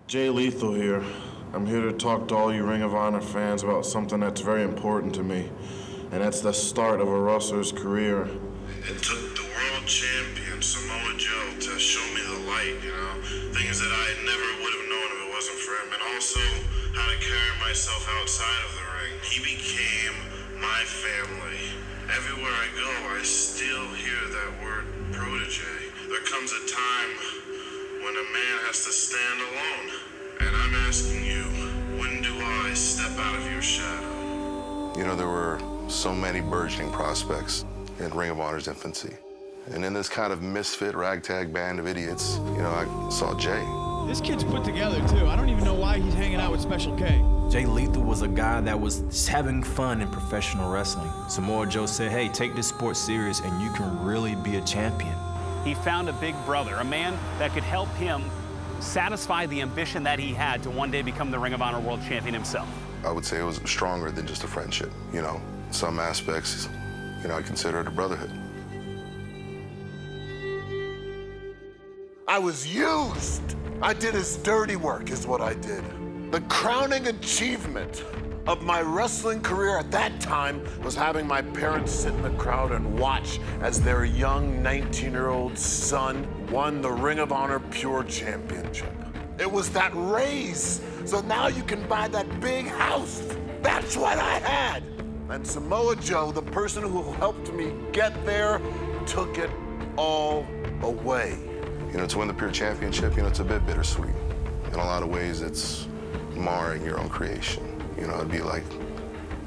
Jay Lethal here. I'm here to talk to all you Ring of Honor fans about something that's very important to me, and that's the start of a wrestler's career. It took the world champion, Samoa Joe, to show me the light, things that I never would have known if it wasn't for him, and also how to carry myself outside of the ring. He became my family. Everywhere I go, I still hear that word protege. There comes a time when a man has to stand alone. And I'm asking you, when do I step out of your shadow? There were so many burgeoning prospects in Ring of Honor's infancy. And in this kind of misfit ragtag band of idiots, I saw Jay. This kid's put together, too. I don't even know why he's hanging out with Special K. Jay Lethal was a guy that was just having fun in professional wrestling. Samoa Joe said, hey, take this sport serious and you can really be a champion. He found a big brother, a man that could help him satisfy the ambition that he had to one day become the Ring of Honor World Champion himself. I would say it was stronger than just a friendship. Some aspects, I consider it a brotherhood. I was used. I did his dirty work, is what I did. The crowning achievement of my wrestling career at that time was having my parents sit in the crowd and watch as their young 19-year-old son won the Ring of Honor Pure Championship. It was that raise, so now you can buy that big house. That's what I had. And Samoa Joe, the person who helped me get there, took it all away. To win the Pure Championship, it's a bit bittersweet. In a lot of ways, it's marring your own creation. It'd be like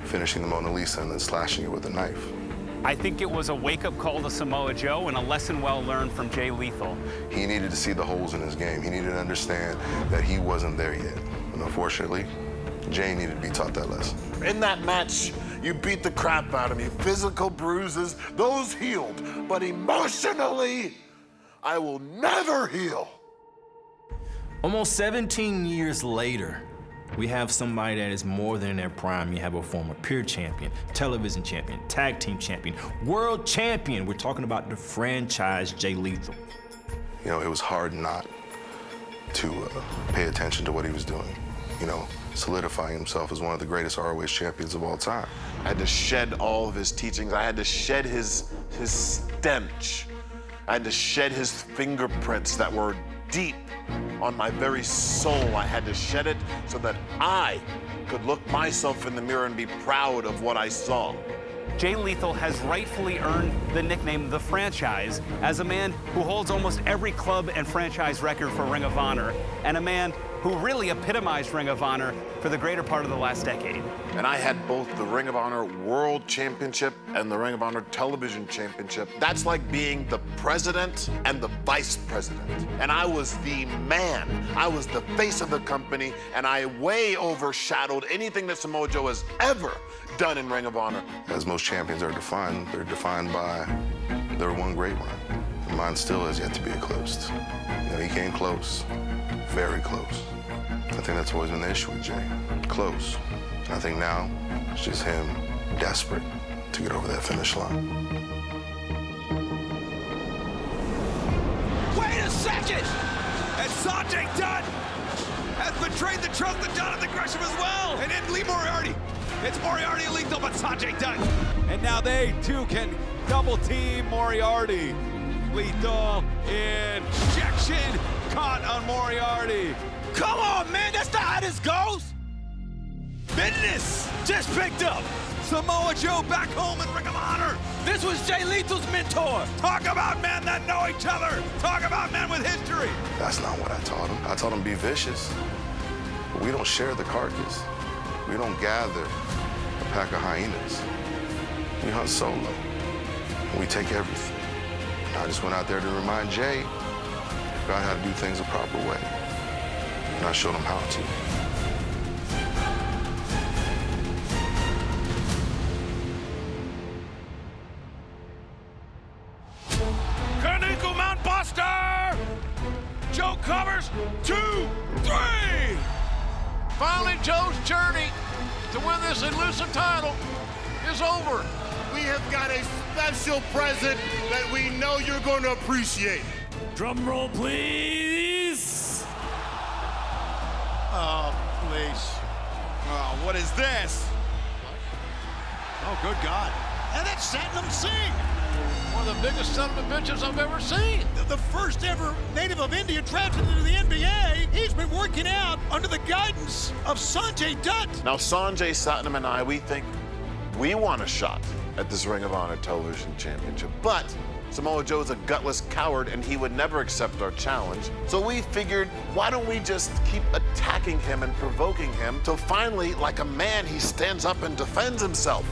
finishing the Mona Lisa and then slashing it with a knife. I think it was a wake-up call to Samoa Joe and a lesson well learned from Jay Lethal. He needed to see the holes in his game. He needed to understand that he wasn't there yet. And unfortunately, Jay needed to be taught that lesson. In that match, you beat the crap out of me. Physical bruises, those healed. But emotionally, I will never heal. Almost 17 years later, we have somebody that is more than in their prime. You have a former Pure Champion, television champion, tag team champion, world champion. We're talking about the franchise Jay Lethal. It was hard not to pay attention to what he was doing. Solidifying himself as one of the greatest ROH champions of all time. I had to shed all of his teachings. I had to shed his stench. I had to shed his fingerprints that were deep on my very soul. I had to shed it so that I could look myself in the mirror and be proud of what I saw. Jay Lethal has rightfully earned the nickname The Franchise as a man who holds almost every club and franchise record for Ring of Honor, and a man who really epitomized Ring of Honor for the greater part of the last decade. And I had both the Ring of Honor World Championship and the Ring of Honor Television Championship. That's like being the president and the vice president. And I was the man. I was the face of the company, and I way overshadowed anything that Samoa Joe has ever done in Ring of Honor. As most champions are defined, they're defined by their one great run. And mine still has yet to be eclipsed. He came close, very close. I think that's always been the issue with Jay. Close. I think now it's just him desperate to get over that finish line. Wait a second! And Sonjay Dutt has betrayed the trust of Dutt and the Gresham as well. And then Lee Moriarty. It's Moriarty and Lethal, but Sonjay Dutt. And now they, too, can double-team Moriarty. Lethal, injection, caught on Moriarty. Come on, man, that's not how this goes. Business just picked up. Samoa Joe back home in Ring of Honor. This was Jay Lethal's mentor. Talk about men that know each other. Talk about men with history. That's not what I taught him. I taught him be vicious. But we don't share the carcass. We don't gather a pack of hyenas. We hunt solo. And we take everything. And I just went out there to remind Jay about how to do things the proper way. And I showed him how to. Kanico Mount Buster! Joe covers, 2, 3! Finally, Joe's journey to win this elusive title is over. We have got a special present that we know you're going to appreciate. Drum roll, please. please. Oh, what is this? Oh, good God. And that's Satnam Singh. One of the biggest son of a bitches I've ever seen. The first ever native of India drafted into the NBA. He's been working out under the guidance of Sonjay Dutt. Now, Sonjay, Satnam, and I, we think we want a shot at this Ring of Honor Television Championship. But Samoa Joe's a gutless coward, and he would never accept our challenge. So we figured, why don't we just keep attacking him and provoking him till finally, like a man, he stands up and defends himself.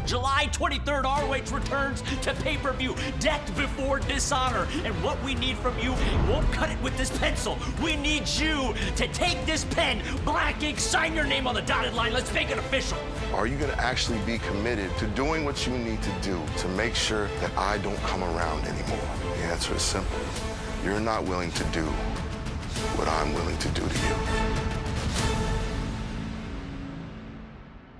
July 23rd, ROH returns to pay-per-view, Death Before Dishonor. And what we need from you won't cut it with this pencil. We need you to take this pen, black ink, sign your name on the dotted line. Let's make it official. Are you gonna actually be committed to doing what you need to do to make sure that I don't come around anymore? The answer is simple. You're not willing to do what I'm willing to do to you.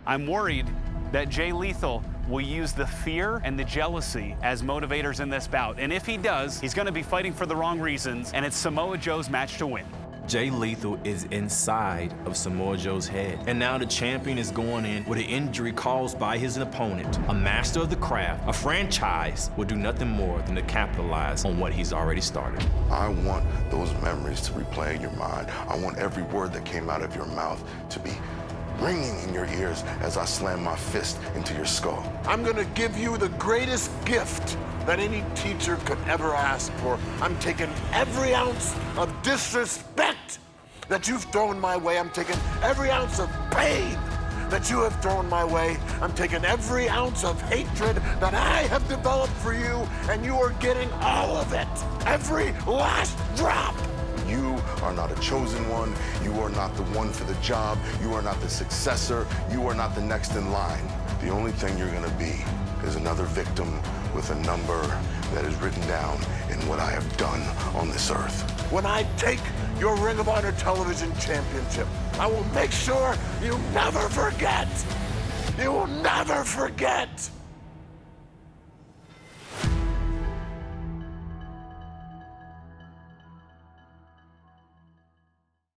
I'm worried that Jay Lethal will use the fear and the jealousy as motivators in this bout. And if he does, he's going to be fighting for the wrong reasons, and it's Samoa Joe's match to win. Jay Lethal is inside of Samoa Joe's head. And now the champion is going in with an injury caused by his opponent. A master of the craft, a franchise, will do nothing more than to capitalize on what he's already started. I want those memories to replay in your mind. I want every word that came out of your mouth to be ringing in your ears as I slam my fist into your skull. I'm gonna give you the greatest gift that any teacher could ever ask for. I'm taking every ounce of disrespect that you've thrown my way. I'm taking every ounce of pain that you have thrown my way. I'm taking every ounce of hatred that I have developed for you, and you are getting all of it. Every last drop. You are not a chosen one. You are not the one for the job. You are not the successor. You are not the next in line. The only thing you're gonna be is another victim with a number that is written down in what I have done on this earth. When I take your Ring of Honor Television Championship, I will make sure you never forget. You will never forget.